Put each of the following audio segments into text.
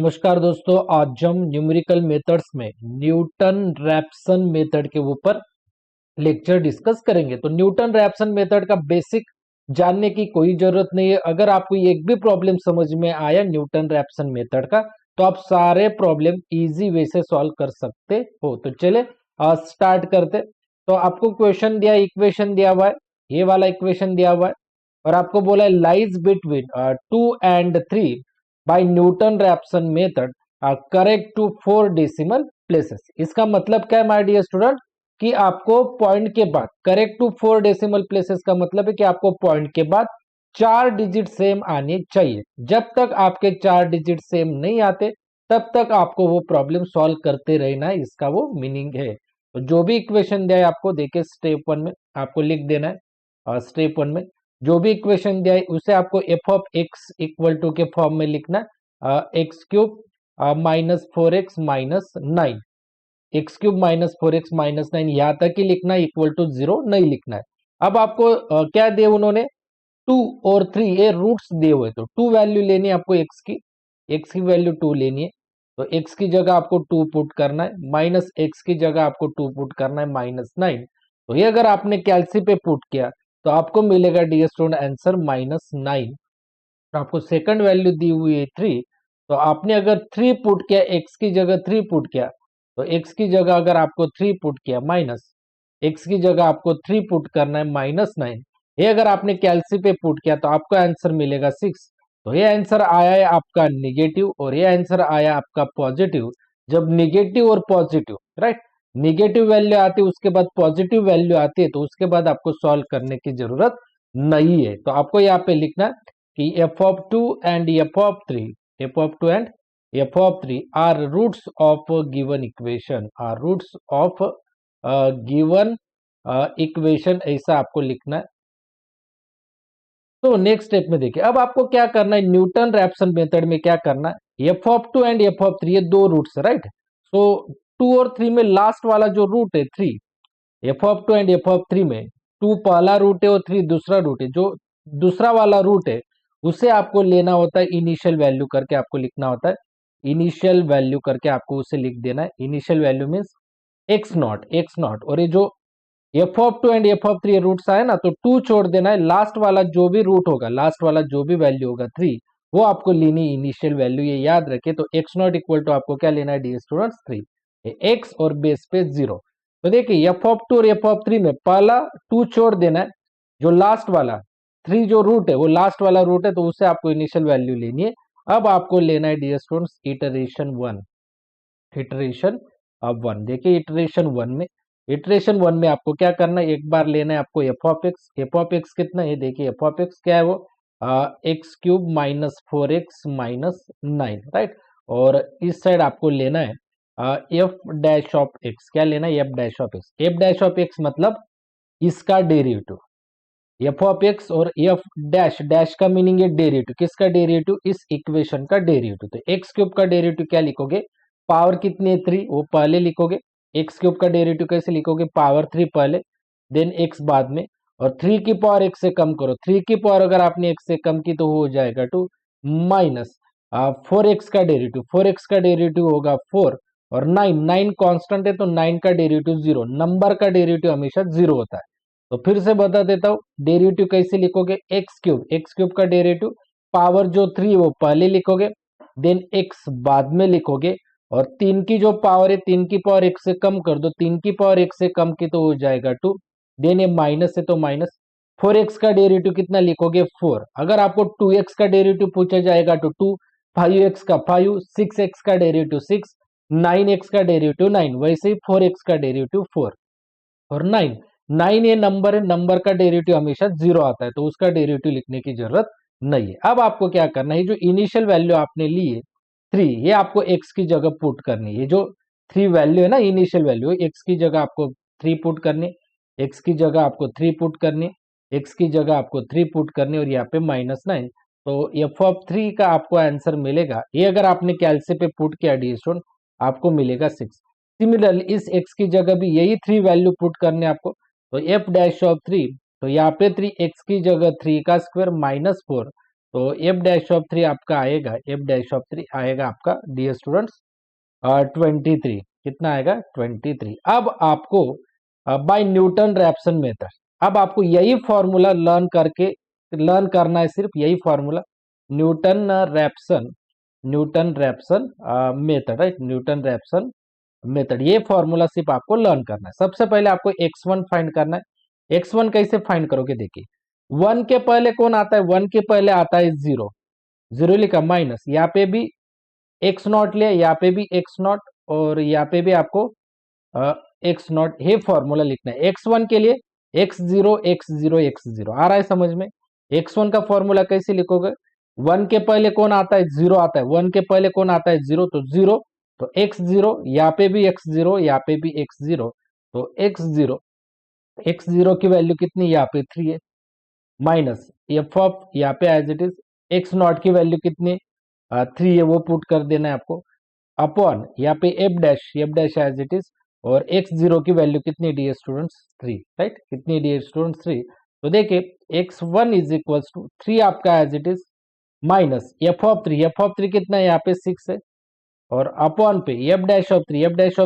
नमस्कार दोस्तों, आज हम न्यूमेरिकल मेथड्स में न्यूटन रैप्सन मेथड के ऊपर लेक्चर डिस्कस करेंगे। तो न्यूटन रैप्सन मेथड का बेसिक जानने की कोई जरूरत नहीं है। अगर आपको एक भी प्रॉब्लम समझ में आया न्यूटन रैप्सन मेथड का, तो आप सारे प्रॉब्लम इजी वे से सॉल्व कर सकते हो। तो चले स्टार्ट करते। तो आपको क्वेश्चन दिया, इक्वेशन दिया हुआ है, ये वाला इक्वेशन दिया हुआ है और आपको बोला है lies between 2 and 3 by Newton Raphson method correct to 4 decimal places. इसका मतलब क्या है माय डियर स्टूडेंट, कि आपको पॉइंट के बाद करेक्ट टू 4 डेसिमल प्लेसेस का मतलब है कि आपको पॉइंट के बाद 4 डिजिट सेम आने चाहिए। जब तक आपके 4 डिजिट सेम नहीं आते तब तक आपको वो प्रॉब्लम सॉल्व करते रहना है, इसका वो मीनिंग है। तो जो भी इक्वेशन दिया है आपको, देखिए स्टेप 1 में आपको लिख देना है। स्टेप 1 में जो भी इक्वेशन दिया है उसे आपको F of X equal to के फॉर्म में लिखना है। X cube minus 4x-9, X cube minus 4x-9 यहां तक ही लिखना है, इक्वल टू 0 नहीं लिखना है। अब आपको क्या दिए उन्होंने, 2 और 3 ये रूट्स दिए हुए। तो 2 वैल्यू लेनी है आपको, एक्स की वैल्यू 2 लेनी है। तो एक्स की जगह आपको 2 पुट करना है, माइनस एक्स की जगह आपको 2 पुट करना है, -9। तो ये अगर आपने कैलसी पे पुट किया तो आपको मिलेगा डियर स्टूडेंट आंसर -9। आपको सेकंड वैल्यू दी हुई है 3। तो आपने अगर 3 पुट किया, एक्स की जगह 3 पुट किया, तो एक्स की जगह अगर आपको 3 पुट किया, माइनस एक्स की जगह आपको 3 पुट करना है, -9। ये अगर आपने कैलसी पे पुट किया तो आपको आंसर मिलेगा 6। तो ये आंसर आया है आपका निगेटिव और ये आंसर आया आपका पॉजिटिव। जब निगेटिव और पॉजिटिव, राइट, निगेटिव वैल्यू आती है उसके बाद पॉजिटिव वैल्यू आती है, तो उसके बाद आपको सॉल्व करने की जरूरत नहीं है। तो आपको यहाँ पे लिखना है कि f of 2 and f of 3, f of 2 and f of 3 are roots of a given equation, are roots of given equation, ऐसा आपको लिखना है। तो नेक्स्ट स्टेप में देखिए, अब आपको क्या करना है, न्यूटन रैप्सन मेथड में क्या करना है, F of 2 and F of 3 ये दो रूट्स है, राइट। सो 2 और 3 में लास्ट वाला जो रूट है 3, F of 2 and F of 3 में 2 पहला रूट है और 3 दूसरा रूट है। जो दूसरा वाला रूट है उसे आपको लेना होता है, इनिशियल वैल्यू करके आपको लिखना होता है, इनिशियल वैल्यू करके आपको उसे लिख देना है। Initial value means x0। और ये जो F of 2 and F of 3 roots आए ना, तो 2 छोड़ देना है, लास्ट वाला जो भी रूट होगा, लास्ट वाला जो भी वैल्यू होगा 3, वो आपको लेनी इनिशियल वैल्यू, ये याद रखे। तो x0 इक्वल टू आपको क्या लेना है डियर स्टूडेंट्स, 3, x और बेस पे 0। तो देखिए एफ ऑफ 2 और एफ ऑफ 3 में पहला 2 छोड़ देना है, जो लास्ट वाला 3 जो रूट है वो लास्ट वाला रूट है, तो उससे आपको इनिशियल वैल्यू लेनी है। अब आपको लेना है डियर स्टूडेंट्स इटरेशन 1, इटरेशन अब 1। देखिए इटरेशन वन में आपको क्या करना है, एक बार लेना है आपको F of x. F of x कितना है, देखिए एफ ऑफ एक्स क्या है, वो x cube minus 4x-9, right. और इस साइड आपको लेना है एफ डैश ऑफ एक्स। क्या लेना है, F dash of x. F dash of x मतलब इसका डेरिवेटिव, एफ ऑफ एक्स और एफ डैश, डैश का मीनिंग है डेरिवेटिव, किसका डेरिवेटिव, इस इक्वेशन का डेरिवेटिव। तो एक्स क्यूब का डेरिवेटिव क्या लिखोगे, पावर कितनी है 3, वो पहले लिखोगे। एक्स क्यूब का डेरिवेटिव कैसे लिखोगे, पावर 3 पहले, देन एक्स बाद में, और 3 की पावर एक्स से कम करो। 3 की पावर अगर आपने एक्स से कम की तो हो जाएगा 2, माइनस 4x का डेरिवेटिव, 4x का डेरिवेटिव होगा 4, और 9 कांस्टेंट है तो 9 का डेरिवेटिव 0, नंबर का डेरिवेटिव हमेशा 0 होता है। तो फिर से बता देता हूं, डेरिवेटिव कैसे लिखोगे, एक्स क्यूब का डेरिवेटिव पावर जो 3 वो पहले लिखोगे, देन एक्स बाद में लिखोगे, और 3 की जो पावर है 3 की पावर एक्स से कम कर दो, 3 की पावर एक्स से कम की तो हो जाएगा 2, देन ये माइनस है तो माइनस। 4x का डेरिवेटिव कितना लिखोगे, 4। अगर आपको 2x का डेरिवेटिव पूछा जाएगा तो 2, 5x का 5, 6x का डेरिवेटिव 6, 9x का डेरिवेटिव 9, वैसे ही 4x का डेरिवेटिव 4 और 9। 9 ये नंबर है, नंबर का डेरिवेटिव हमेशा 0 आता है, तो उसका डेरिवेटिव लिखने की जरूरत नहीं है। अब आपको क्या करना है, जो इनिशियल वैल्यू आपने ली है 3, ये आपको x की जगह पुट करनी है। ये जो 3 वैल्यू है ना, इनिशियल वैल्यू, x की जगह आपको 3 पुट करनी, x की जगह आपको 3 पुट करनी, x की जगह आपको 3 पुट करनी, और यहाँ पे -9। तो एफ ऑफ 3 का आपको आंसर मिलेगा, ये अगर आपने कैलसी पे पुट किया डी स्टोन, आपको मिलेगा 6। सिमिलरली इस x की जगह भी यही 3 वैल्यू पुट करने आपको, तो एफ डैश ऑफ 3, तो यहाँ पे 3 x की जगह 3 का स्क्वायर -4, तो एफ डैश ऑफ थ्री आपका आएगा, एफ डैश ऑफ थ्री आएगा आपका डियर स्टूडेंट्स 23। कितना आएगा 23। अब आपको बाय न्यूटन रैप्सन मेथड, अब आपको यही फॉर्मूला लर्न करना है, सिर्फ यही formula Newton Raphson method, right, Newton Raphson method, ये फॉर्मूला सिर्फ आपको लर्न करना है। सबसे पहले आपको x1 फाइंड करना है। x1 कैसे फाइंड करोगे, देखिए 1 के पहले कौन आता है, 1 के पहले आता है 0, 0 लिखा माइनस, यहाँ पे भी एक्स नॉट लिया, यहाँ पे भी एक्स नॉट, और यहाँ पे भी आपको एक्स नॉट, ये फॉर्मूला लिखना है। x1 के लिए x0 x0 x0 आ रहा है समझ में। x1 का फॉर्मूला कैसे लिखोगे, 1 के पहले कौन आता है, 0 आता है, 1 के पहले कौन आता है 0, तो 0, तो x0, यहाँ पे भी x0, यहाँ पे भी x0, तो x0 की वैल्यू कितनी, यहाँ पे 3 है, माइनस एफ ऑफ, यहाँ पे as it is X naught की वैल्यू कितनी 3 है, वो पुट कर देना है आपको, अपॉन यहाँ पे F dash as it is, और x0 की वैल्यू कितनी डियर स्टूडेंट्स 3, राइट, कितनी डियर स्टूडेंट्स 3। तो देखिए x1 इज इक्वल टू 3 आपका as it is, minus F of three कितना है, यहाँ पे 6 है, और अपॉन पे एफ डैश ऑफ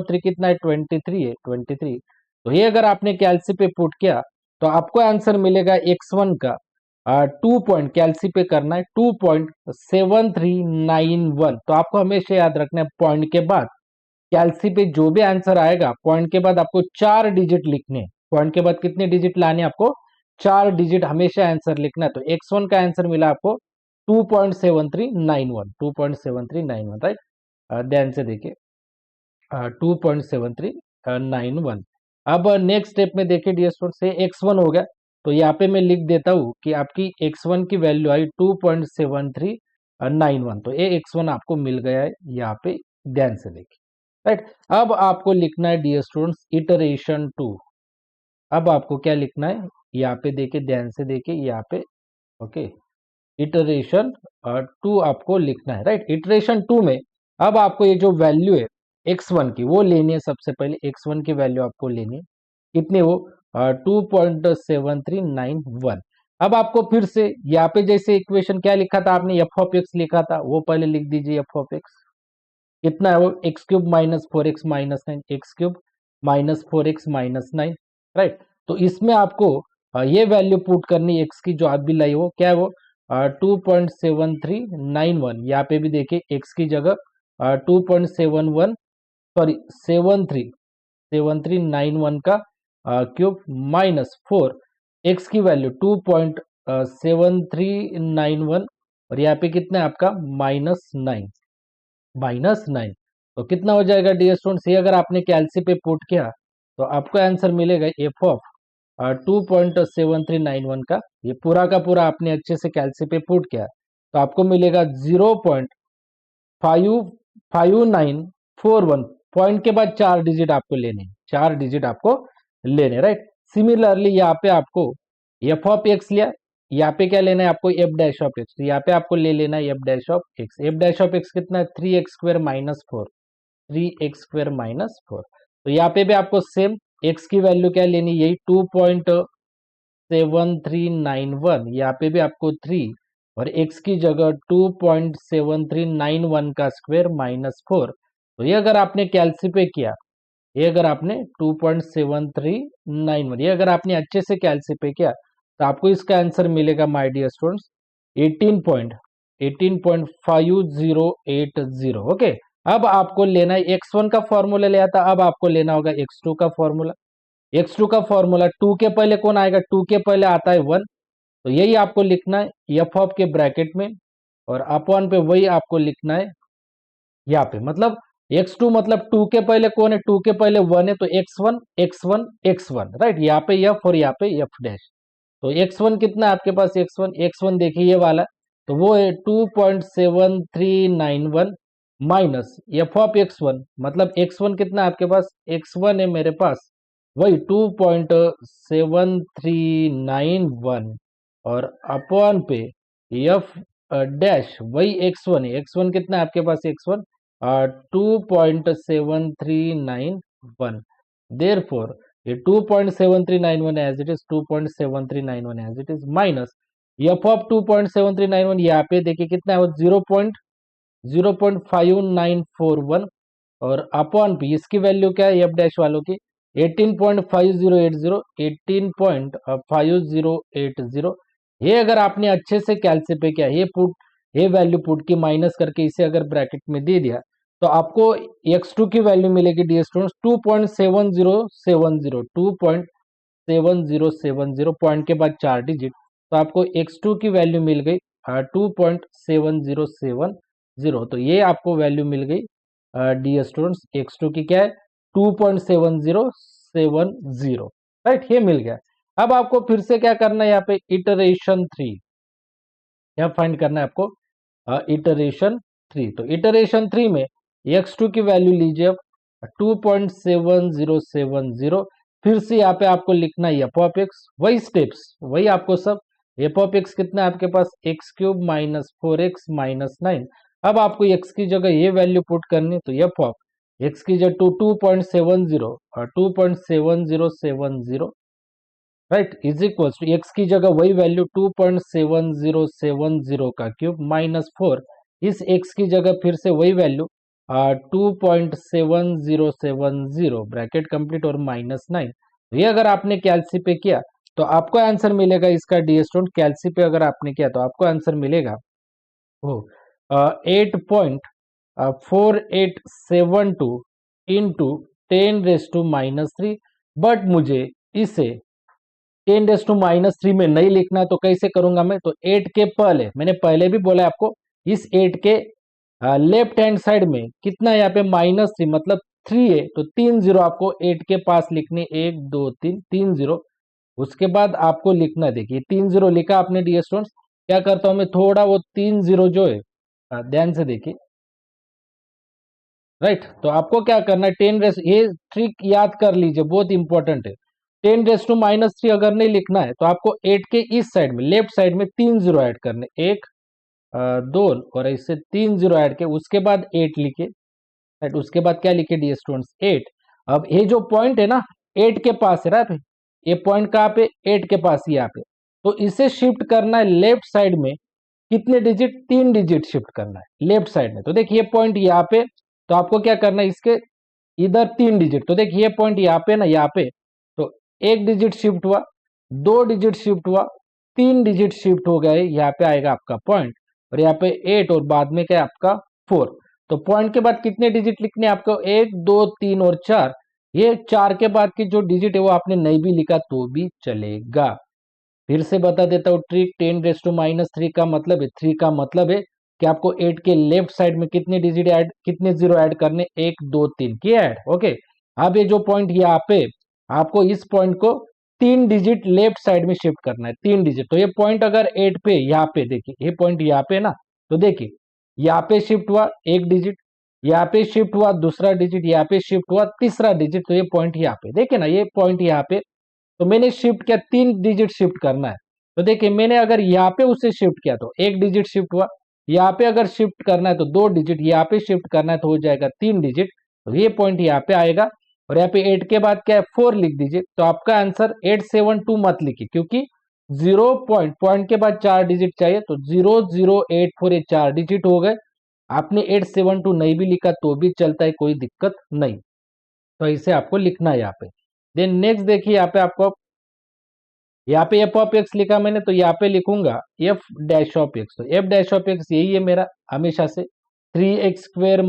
थ्री कितना है 23 है, 23। तो ये अगर आपने कैलसी पे पुट किया तो आपको आंसर मिलेगा x1 का 2 पॉइंट, कैलसी पे करना है 2.7391। तो आपको हमेशा याद रखना है पॉइंट के बाद कैलसी पे जो भी आंसर आएगा, पॉइंट के बाद आपको 4 डिजिट लिखने हैं। पॉइंट के बाद कितने डिजिट लाने हैं आपको, 4 डिजिट हमेशा आंसर लिखना है। तो x1 का आंसर मिला आपको 2.7391, 2.7391, राइट। ध्यान से देखिए 2.7391। अब नेक्स्ट स्टेप में देखिए डियर स्टूडेंट, से x1 हो गया, तो यहाँ पे मैं लिख देता हूँ कि आपकी x1 की वैल्यू आई 2.7391। तो ये x1 आपको मिल गया है यहाँ पे, ध्यान से देखिए, राइट। अब आपको लिखना है डियर स्टूडेंट्स इटरेशन 2। अब आपको क्या लिखना है, यहाँ पे देखिए, ध्यान से देखिए यहाँ पे, ओके, इटरेशन 2 आपको लिखना है, राइट। इटरेशन 2 में अब आपको ये जो वैल्यू है x1 की वो लेनी है, सबसे पहले x1 की वैल्यू आपको लेनी है, कितनी वो 2.7391। अब आपको फिर से यहाँ पे जैसे इक्वेशन क्या लिखा था आपने, एफ ऑफ एक्स लिखा था, वो पहले लिख दीजिए, एफ ऑफ एक्स कितना है वो x cube minus 4x minus 9, x cube minus 4x minus 9, right. तो इसमें आपको ये वैल्यू पुट करनी एक्स की, जो आप भी लाई हो, क्या है वो 2.7391। यहाँ पे भी देखिए एक्स की जगह 2.71, सॉरी 7391 का क्यूब माइनस 4, एक्स की वैल्यू 2.7391, और यहाँ पे कितना है आपका -9, -9। तो कितना हो जाएगा डियर स्टूडेंट्स, ये अगर आपने कैलसी पे पुट किया तो आपको आंसर मिलेगा एफ ऑफ 2.7391 का, ये पूरा का पूरा आपने अच्छे से कैलसी पे पुट किया तो आपको मिलेगा 0.5941। पॉइंट के बाद 4 डिजिट आपको लेने, 4 डिजिट आपको लेने, राइट। सिमिलरली यहाँ पे आपको एफ ऑफ एक्स लिया, यहाँ पे क्या लेना है आपको, एफ डैश ऑफ एक्स, तो यहाँ पे आपको ले लेना है F dash of x. F dash of x कितना है 3x² माइनस 4, 3x² माइनस 4। तो यहाँ पे भी आपको सेम एक्स की वैल्यू क्या लेनी, यही 2.7391, यहाँ पे भी आपको 3, और x की जगह 2.7391 का स्क्वायर माइनस 4। तो ये अगर आपने कैलसी पे किया, ये अगर आपने 2.7391, ये अगर आपने अच्छे से कैलसी पे किया तो आपको इसका आंसर मिलेगा माय डियर स्टूडेंट्स 18.5080। ओके। अब आपको लेना है x1 का फॉर्मूला लिया था, अब आपको लेना होगा x2 का फॉर्मूला। x2 का फॉर्मूला 2 के पहले कौन आएगा, 2 के पहले आता है 1, तो यही आपको लिखना है एफ ऑफ के ब्रैकेट में, और अपॉन पे वही आपको लिखना है यहाँ पे, मतलब x2 मतलब 2 के पहले कौन है, 2 के पहले 1 है, तो x1 x1 x1, राइट। यहाँ पे f और यहाँ पे f डैश। तो x1 कितना है आपके पास, x1 देखिए ये वाला, तो वो है 2.7391 माइनस एफ ऑफ x1, मतलब x1 कितना है आपके पास, x1 है मेरे पास वही 2.7391, और अपॉन पे एफ डैश वही x1 है, x1 कितना है आपके पास, x1 2.7391। देयरफॉर ये 2.7391 as it is, 2.7391 as it is, minus F of 2.7391 यहाँ पे देखिए कितना है, 0.05941 और अपॉन पी इसकी वैल्यू क्या है एफ डैश वालों की 18.5080, 18.5080। ये अगर आपने अच्छे से कैलसिफाई किया, ये वैल्यू पुट की माइनस करके इसे अगर ब्रैकेट में दे दिया तो आपको x2 की वैल्यू मिलेगी डी स्टूडेंट्स 2.7070, 2.7070 पॉइंट के बाद 4 डिजिट, तो आपको x2 की वैल्यू मिल गई 2.7070। तो ये आपको वैल्यू मिल गई डी स्टूडेंट्स x2 की क्या है 2.7070, राइट, ये मिल गया। अब आपको फिर से क्या करना है, यहाँ पे इटरेशन 3 यहाँ फाइंड करना है आपको, इटरेशन 3। तो इटरेशन 3 में x2 की वैल्यू लीजिए अब 2.7070, फिर से यहाँ पे आपको लिखना है एफ ऑफ एक्स, वही स्टेप्स वही आपको सब। एफ ऑफ एक्स कितना है आपके पास x³ माइनस 4x माइनस 9। अब आपको x की जगह ये वैल्यू पुट करनी, तो एफ ऑफ एक्स की जगह 2.70 right is equals to X की जगह वही वैल्यू 2.7070 का क्यूब माइनस 4, इस एक्स की जगह फिर से वही वैल्यू 2.7070 ब्रैकेट कंप्लीट और माइनस 9। ये अगर आपने कैलसी पे किया तो आपको आंसर मिलेगा इसका डी स्टूडेंट, कैलसी पे अगर आपने किया तो आपको आंसर मिलेगा वो 8.4872 इंटू 10⁻⁻3। बट मुझे इसे 10⁻⁻3 में नहीं लिखना, तो कैसे करूंगा मैं, तो 8 के पहले मैंने पहले भी बोला आपको, इस 8 के लेफ्ट हैंड साइड में कितना है यहाँ पे -3 मतलब 3 है, तो 3 जीरो आपको 8 के पास लिखने, 1 2 3 3 जीरो। उसके बाद आपको लिखना, देखिए 3 जीरो लिखा आपने डी स्टूडेंट्स, क्या करता हूं मैं थोड़ा वो 3 जीरो जो है ध्यान से देखिए, राइट। तो आपको क्या करना है 10 रेस, ये ट्रिक याद कर लीजिए बहुत इंपॉर्टेंट है। 10⁻³ अगर नहीं लिखना है तो आपको 8 के इस साइड में लेफ्ट साइड में 3 जीरो ऐड करने, 1 2 और ऐसे 3 जीरो ऐड के उसके बाद 8 लिखे, राइट। उसके बाद क्या लिखे डी स्टूडेंट्स 8। अब ये जो पॉइंट है ना 8 के पास है, राइट, ये पॉइंट कहाँ पे 8 के पास यहाँ पे, तो इसे शिफ्ट करना है लेफ्ट साइड में कितने डिजिट, 3 डिजिट शिफ्ट करना है लेफ्ट साइड में। तो देखिए पॉइंट यहाँ पे, तो आपको क्या करना है इसके इधर 3 डिजिट, तो देखिए पॉइंट यहाँ पे ना, यहाँ पे तो 1 डिजिट शिफ्ट हुआ, 2 डिजिट शिफ्ट हुआ, 3 डिजिट शिफ्ट हो गए, यहाँ पे आएगा आपका पॉइंट और यहाँ पे 8 और बाद में क्या है आपका 4। तो पॉइंट के बाद कितने डिजिट लिखने आपको, 1 2 3 और 4। ये 4 के बाद की जो डिजिट है वो आपने नहीं भी लिखा तो भी चलेगा। फिर से बता देता हूँ ट्रिक, 10⁻³ का मतलब है, 3 का मतलब है कि आपको 8 के लेफ्ट साइड में कितने डिजिट ऐड, कितने जीरो ऐड करने, 1 2 3 की ऐड, ओके। अब ये जो पॉइंट यहाँ पे आपको इस पॉइंट को 3 डिजिट लेफ्ट साइड में शिफ्ट करना है, 3 डिजिट। तो ये पॉइंट अगर 8 पे यहाँ पे देखिए, ये पॉइंट यहाँ पे ना, तो देखिए यहाँ पे शिफ्ट हुआ 1 डिजिट, यहाँ पे शिफ्ट हुआ दूसरा डिजिट, यहाँ पे शिफ्ट हुआ तीसरा डिजिट, तो ये पॉइंट यहाँ पे देखिए ना, ये पॉइंट यहाँ पे, तो मैंने शिफ्ट किया 3 डिजिट शिफ्ट करना है। तो देखिए मैंने अगर यहाँ पे उसे शिफ्ट किया तो 1 डिजिट शिफ्ट हुआ, यहाँ पे अगर शिफ्ट करना है तो 2 डिजिट, यहाँ पे शिफ्ट करना है तो हो जाएगा 3 डिजिट, तो ये पॉइंट यहाँ पे आएगा। और यहाँ पे 8 के बाद क्या है 4 लिख दीजिए, तो आपका आंसर 872 मत लिखिए, क्योंकि जीरो पॉइंट पॉइंट के बाद 4 डिजिट चाहिए, तो 0084 ये 4 डिजिट हो गए। आपने 872 नहीं भी लिखा तो भी चलता है, कोई दिक्कत नहीं। तो इसे आपको लिखना है यहाँ पे। देन नेक्स्ट देखिए यहाँ पे आपको, यहाँ पे एफ ऑफ एक्स लिखा मैंने, तो यहाँ पे लिखूंगा एफ डैश ऑफ एक्स। तो एफ डैश ऑफ एक्स यही है मेरा हमेशा से 3x² -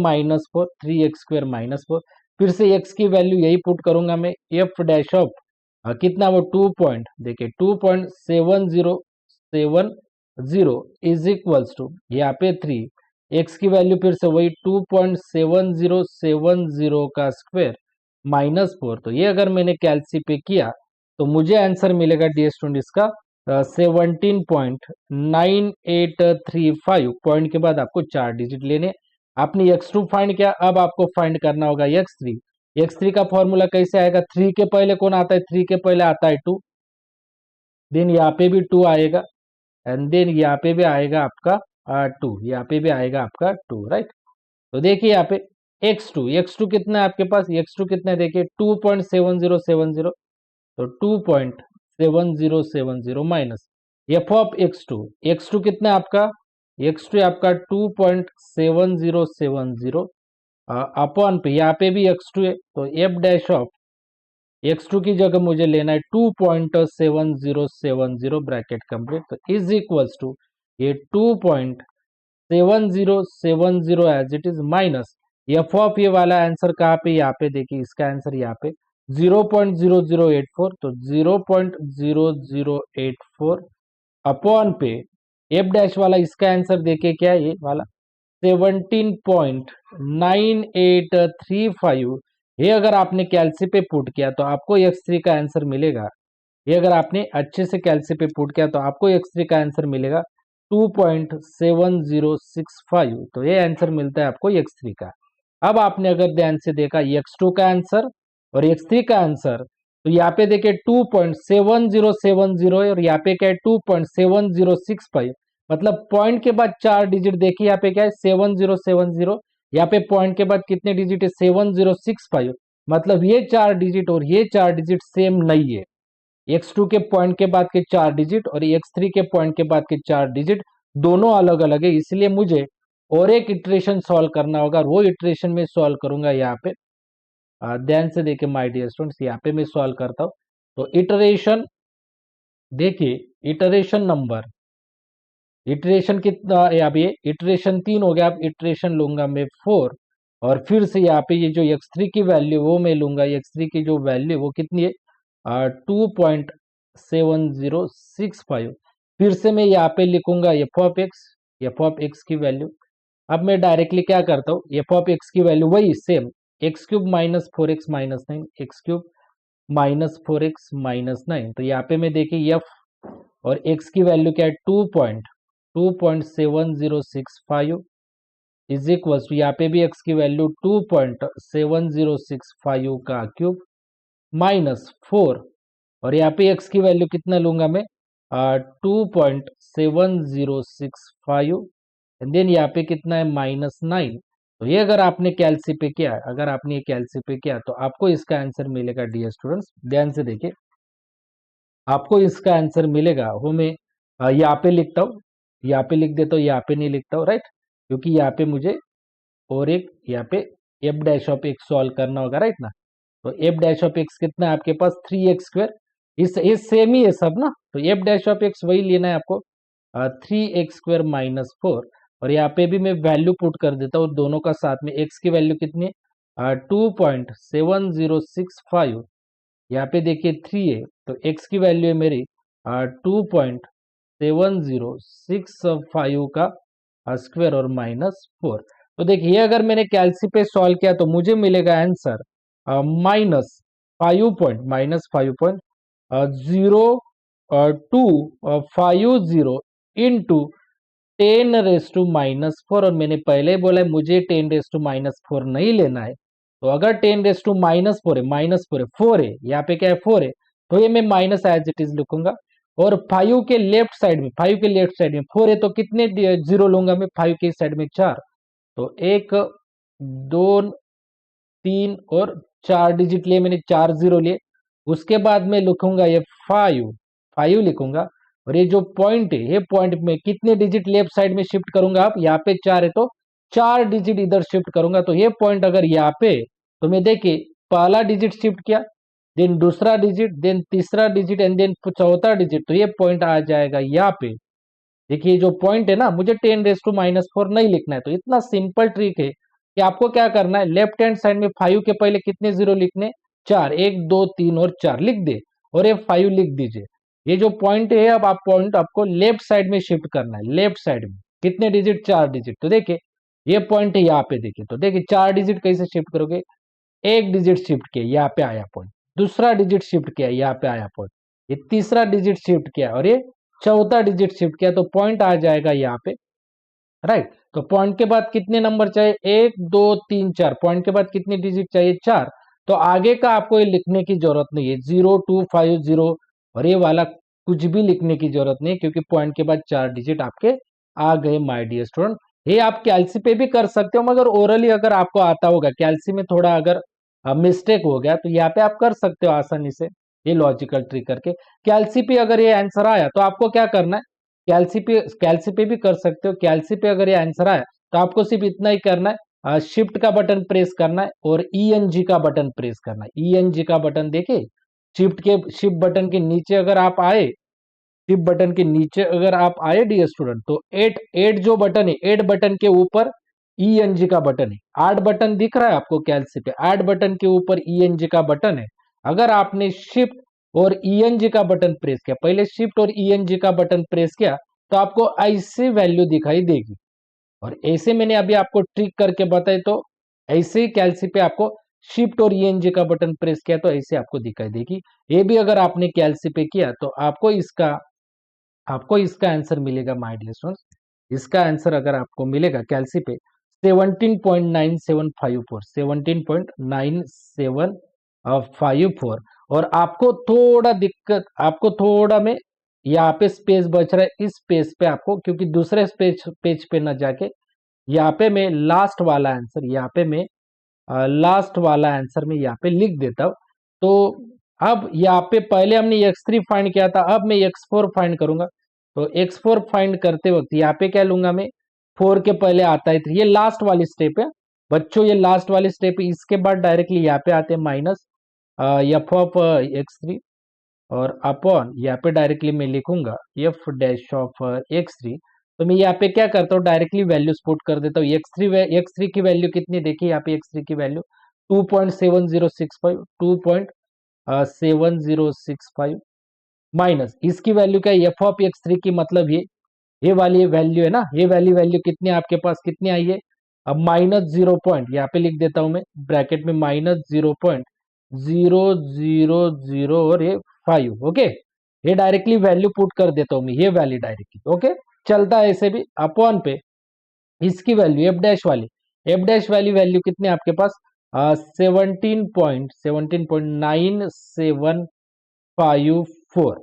4, 3x² - 4। फिर से एक्स की वैल्यू यही पुट करूंगा मैं, एफ डैश ऑफ कितना वो 2 पॉइंट, देखिए 2.7070 इज इक्वल्स टू यहाँ पे 3, एक्स की वैल्यू फिर से वही 2.7070 का स्क्वायर माइनस 4। तो ये अगर मैंने कैलसी पे किया तो मुझे आंसर मिलेगा डी स्टूडेंट इसका 17.9835। पॉइंट के बाद आपको 4 डिजिट लेने। आपने x2 फाइंड किया, अब आपको फाइंड करना होगा x3। x3 का फॉर्मूला कैसे आएगा, 3 के पहले कौन आता है, 3 के पहले आता है 2, देन यहाँ पे भी 2 आएगा, एंड देन यहाँ पे भी आएगा आपका 2, यहाँ पे भी आएगा आपका 2, राइट। तो देखिए यहाँ पे x2 कितना है आपके पास, x2 कितना है देखिए 2.7070, तो 2.7070 minus F of X two कितना है आपका, एक्स टू आपका 2.7070 अपॉन पे यहाँ पे भी एक्स टू है, तो F dash of X two की जगह मुझे लेना है 2.7070 ब्रैकेट कंप्लीट, तो इज इक्वल्स टू ये 2.7070 as it is minus F of ये वाला आंसर कहाँ पे, यहाँ पे देखिए इसका आंसर यहाँ पे 0.0084, तो 0.0084 अपॉन पे एफ डैश वाला इसका आंसर देखिए क्या है, ये वाला 17.9835, ये अगर आपने कैलसी पे पुट किया तो आपको x3 का आंसर मिलेगा। ये अगर आपने अच्छे से कैलसी पे पुट किया तो आपको x3 का आंसर मिलेगा 2.7065, तो ये आंसर मिलता है आपको x3 का। अब आपने अगर ध्यान से देखा x2 का आंसर और x3 का आंसर, तो यहाँ पे देखिए 2.7070 है और यहाँ पे क्या है 2.7065, मतलब पॉइंट के बाद 4 डिजिट देखिए यहाँ पे क्या है 7070, यहाँ पे पॉइंट के बाद कितने डिजिट है 7065, मतलब ये 4 डिजिट और ये 4 डिजिट सेम नहीं है। x2 के पॉइंट के बाद के 4 डिजिट और x3 के पॉइंट के बाद के 4 डिजिट दोनों अलग अलग है, इसलिए मुझे और एक इटरेशन सॉल्व करना होगा, वो इटरेशन में सॉल्व करूंगा। यहाँ पे ध्यान से देखिए माय डियर स्टूडेंट्स, यहाँ पे मैं सॉल्व करता हूँ, तो इटरेशन देखिए, इटरेशन नंबर, इटरेशन कितना है, अब ये इटरेशन 3 हो गया, अब इटरेशन लूंगा मैं 4, और फिर से यहाँ पे ये जो x3 की वैल्यू वो मैं लूंगा, x3 की जो वैल्यू वो कितनी है 2.7065, फिर से मैं यहाँ पे लिखूंगा एफ ऑफ एक्स की वैल्यू। अब मैं डायरेक्टली क्या करता हूँ, एफ ऑफ एक्स की वैल्यू वही same x cube minus 4x minus 9, x cube minus 4x minus 9, तो यहाँ पे मैं देखिए एफ और x की वैल्यू क्या है 2.7065 इज इक्वल टू, यहाँ पे भी x की वैल्यू 2.7065 का क्यूब माइनस 4, और यहाँ पे x की वैल्यू कितना लूंगा मैं 2.7065, एंड देन यहाँ पे कितना है -9, तो ये अगर आपने कैलसी पे किया, अगर आपने ये कैलसी पे किया तो आपको इसका आंसर मिलेगा। डियर स्टूडेंट्स ध्यान से देखिए, आपको इसका आंसर मिलेगा, वो मैं यहाँ पे लिखता हूँ, यहाँ पे लिख देता हूँ, यहाँ पे नहीं लिखता हूँ, राइट, क्योंकि यहाँ पे मुझे और एक यहाँ पे F dash of x solve करना होगा, राइट ना, तो एफ डैश ऑफ एक्स कितना है आपके पास 3x², इस सेम ही है सब ना, तो एफ डैश ऑफ एक्स वही लेना है आपको 3x² माइनस 4, और यहाँ पे भी मैं वैल्यू पुट कर देता हूँ दोनों का साथ में, x की वैल्यू कितनी है 2.7065, यहाँ पे देखिए 3 है, तो x की वैल्यू है मेरी 2.7065 का स्क्वायर और -4, तो देखिए अगर मैंने कैलसी पे सॉल्व किया तो मुझे मिलेगा आंसर -5.0250 इंटू 10⁻⁻⁴, और मैंने पहले ही बोला है मुझे 10⁻⁻⁴ नहीं लेना है, तो अगर 10⁻⁻⁴ है, -4 है, यहाँ पे क्या है 4 है, तो ये मैं माइनस एज इट इज लिखूंगा, और 5 के लेफ्ट साइड में, 4 है तो कितने जीरो लूंगा मैं 5 के साइड में 4, तो 1 2 3 और 4 डिजिट लिए मैंने, 4 जीरो लिए, उसके बाद मैं लिखूंगा ये 5 लिखूंगा, और ये जो पॉइंट है, ये पॉइंट में कितने डिजिट लेफ्ट साइड में शिफ्ट करूंगा, आप यहाँ पे 4 है तो 4 डिजिट इधर शिफ्ट करूंगा, तो ये पॉइंट अगर यहाँ पे, तो मैं देखिए पहला डिजिट शिफ्ट किया, देन दूसरा डिजिट, देन तीसरा डिजिट, एंड देन चौथा डिजिट, तो ये पॉइंट आ जाएगा यहाँ पे। देखिए जो पॉइंट है ना, मुझे 10⁻⁻⁴ नहीं लिखना है, तो इतना सिंपल ट्रिक है कि आपको क्या करना है, लेफ्ट हैंड साइड में 5 के पहले कितने जीरो लिखने, 4, 1 2 3 और 4 लिख दे, और ये 5 लिख दीजिए। ये जो पॉइंट है, अब आप पॉइंट आपको लेफ्ट साइड में शिफ्ट करना है, लेफ्ट साइड में कितने डिजिट, 4 डिजिट, तो देखिए ये पॉइंट है यहाँ पे, देखिए तो देखिए 4 डिजिट कैसे शिफ्ट करोगे, एक डिजिट शिफ्ट किया यहाँ पे आया पॉइंट, दूसरा डिजिट शिफ्ट किया यहाँ पे आया पॉइंट, ये तीसरा डिजिट शिफ्ट किया और ये चौथा डिजिट शिफ्ट किया, तो पॉइंट आ जाएगा यहाँ पे, राइट। तो पॉइंट के बाद कितने नंबर चाहिए, 1 2 3 4, पॉइंट के बाद कितनी डिजिट चाहिए 4, तो आगे का आपको ये लिखने की जरूरत नहीं है, 0250 और ये वाला कुछ भी लिखने की जरूरत नहीं, क्योंकि पॉइंट के बाद 4 डिजिट आपके आ गए माय डियर स्टूडेंट। ये आप कैलसी पे भी कर सकते हो, मगर ओरली अगर आपको आता होगा, कैलसी में थोड़ा अगर मिस्टेक हो गया तो यहाँ पे आप कर सकते हो आसानी से। ये लॉजिकल ट्रिक करके। कैलसी अगर ये आंसर आया तो आपको क्या करना है, कैलसी भी कर सकते हो। कैलसी अगर ये आंसर आया तो आपको सिर्फ इतना ही करना है, शिफ्ट का बटन प्रेस करना है और ईएनजी का बटन प्रेस करना है। ईएनजी का बटन देखिए, शिफ्ट बटन के नीचे अगर आप आए, शिफ्ट बटन के नीचे अगर आप आए डियर स्टूडेंट, तो एट एट जो बटन है, एट बटन के ऊपर ईएनजी का बटन है। आठ बटन दिख रहा है आपको कैलसी पे, आठ बटन के ऊपर ईएनजी का बटन है। अगर आपने शिफ्ट और ईएनजी का बटन प्रेस किया, पहले शिफ्ट और ईएनजी का बटन प्रेस किया, तो आपको ऐसे वैल्यू दिखाई देगी। और ऐसे मैंने अभी आपको ट्रिक करके बताई, तो ऐसे ही कैलसी पे आपको शिफ्ट और ईएनजी का बटन प्रेस किया तो ऐसे आपको दिखाई देगी। ये भी अगर आपने कैलसी पे किया तो आपको इसका आंसर मिलेगा माय डियर स्टूडेंट्स। इसका आंसर अगर आपको मिलेगा कैलसी पे 17.9754, 17.9754। और आपको थोड़ा दिक्कत, आपको थोड़ा में यहाँ पे स्पेस बच रहा है, इस स्पेस पे आपको, क्योंकि दूसरे पेज पे ना जाके यहाँ पे मैं लास्ट वाला आंसर, यहाँ पे मैं लास्ट वाला आंसर में यहाँ पे लिख देता हूँ। तो अब यहाँ पे पहले हमने x3 फाइंड किया था, अब मैं x4 फाइंड करूंगा। तो x4 फाइंड करते वक्त यहाँ पे क्या लूंगा मैं, 4 के पहले आता है 3, ये लास्ट वाली स्टेप है बच्चों, ये लास्ट वाली स्टेप है। इसके बाद डायरेक्टली यहाँ पे आते हैं माइनस एफ ऑफ x3 और अपॉन यहाँ पे डायरेक्टली मैं लिखूंगा एफ डैश ऑफ x3। तो मैं यहाँ पे क्या करता हूँ, डायरेक्टली वैल्यूज पुट कर देता हूँ। x3 की वैल्यू कितनी देखिए, यहाँ पे x3 की वैल्यू 2.7065, 2.7065 माइनस इसकी वैल्यू क्या है, एफ ऑफ x3 की, मतलब ये वाली वैल्यू है ना, ये वाली वैल्यू कितनी है आपके पास, कितनी आई है। अब माइनस 0 पॉइंट यहाँ पे लिख देता हूं मैं ब्रैकेट में, माइनस 0.0005, और ये 5। ओके, ये डायरेक्टली वैल्यू पुट कर देता हूं मैं, ये वैल्यू डायरेक्टली। ओके, चलता है ऐसे भी। अपॉन पे इसकी वैल्यू एफ डैश वाली वैल्यू कितने आपके पास, 17.9754।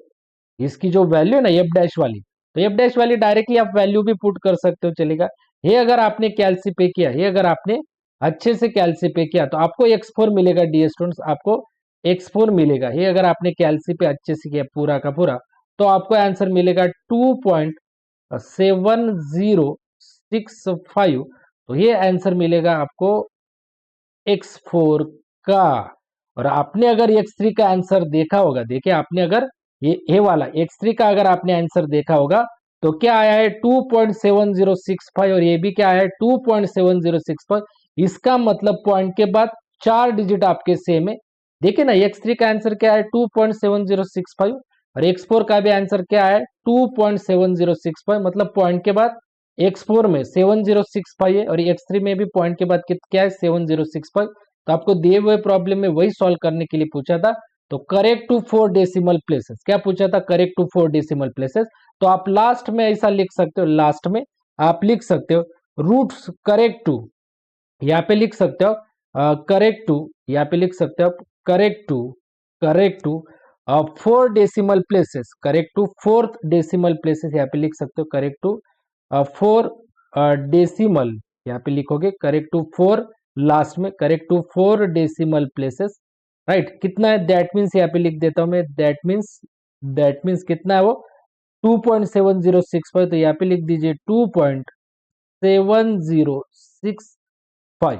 इसकी जो वैल्यू है ना एफ डैश वाली, तो एफ डैश वाली डायरेक्टली आप वैल्यू भी पुट कर सकते हो, चलेगा। ये अगर आपने कैलसी पे किया, ये अगर आपने अच्छे से कैलसी पे किया तो आपको x4 मिलेगा डियर स्टूडेंट्स, आपको x4 मिलेगा। ये अगर आपने कैलसी पे अच्छे से किया पूरा का पूरा, तो आपको आंसर मिलेगा 2.7065। तो ये आंसर मिलेगा आपको x4 का। और आपने अगर x3 का आंसर देखा होगा, देखिए आपने अगर ये वाला x3 का अगर आपने आंसर देखा होगा, तो क्या आया है 2.7065, और ये भी क्या आया है 2.7065। इसका मतलब पॉइंट के बाद 4 डिजिट आपके सेम है। देखिए ना, x3 का आंसर क्या है 2.7065, और x4 का भी आंसर क्या है 2.7065, मतलब पॉइंट के बाद x4 में 7065 है और x3 में भी पॉइंट के बाद क्या है 7065। तो आपको दिए हुए प्रॉब्लम में वही सॉल्व करने के लिए पूछा था। तो करेक्ट टू 4 डेसिमल प्लेसेस, क्या पूछा था, करेक्ट टू 4 डेसिमल प्लेसेस। तो आप लास्ट में ऐसा लिख सकते हो, लास्ट में आप लिख सकते हो रूट्स करेक्ट टू, यहाँ पे लिख सकते हो करेक्ट टू, यहाँ पे लिख सकते हो correct to 4 decimal places, correct to 4th decimal places, यहाँ पे लिख सकते हो करेक्ट टू 4 डेसिमल, यहाँ पे लिखोगे करेक्ट टू 4, लास्ट में correct to 4 decimal places, right. कितना है दैट मीन्स, यहाँ पे लिख देता हूं मैं, दैट मीन्स कितना है वो 2.7065, तो यहाँ पे लिख दीजिए 2.7065।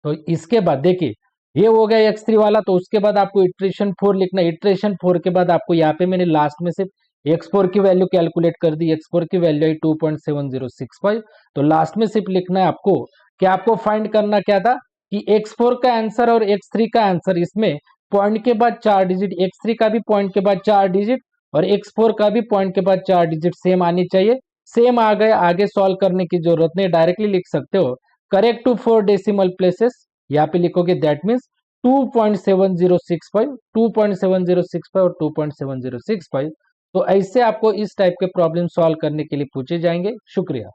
तो इसके बाद देखिए ये हो गया x3 वाला, तो उसके बाद आपको इटरेशन 4 लिखना है। इटरेशन 4 के बाद आपको यहाँ पे मैंने लास्ट में सिर्फ x4 की वैल्यू कैलकुलेट कर दी, x4 की वैल्यू है 2.7065। तो लास्ट में सिर्फ लिखना है आपको, क्या आपको फाइंड करना क्या था कि x4 का आंसर और x3 का आंसर, इसमें पॉइंट के बाद 4 डिजिट, x3 का भी पॉइंट के बाद 4 डिजिट और x4 का भी पॉइंट के बाद 4 डिजिट सेम आनी चाहिए। सेम आ गए, आगे सॉल्व करने की जरूरत नहीं, डायरेक्टली लिख सकते हो करेक्ट टू 4 डेसिमल प्लेसेस, यहाँ पे लिखोगे दैट मीन्स 2.7065, 2.7065 और 2.7065। तो ऐसे आपको इस टाइप के प्रॉब्लम सॉल्व करने के लिए पूछे जाएंगे। शुक्रिया।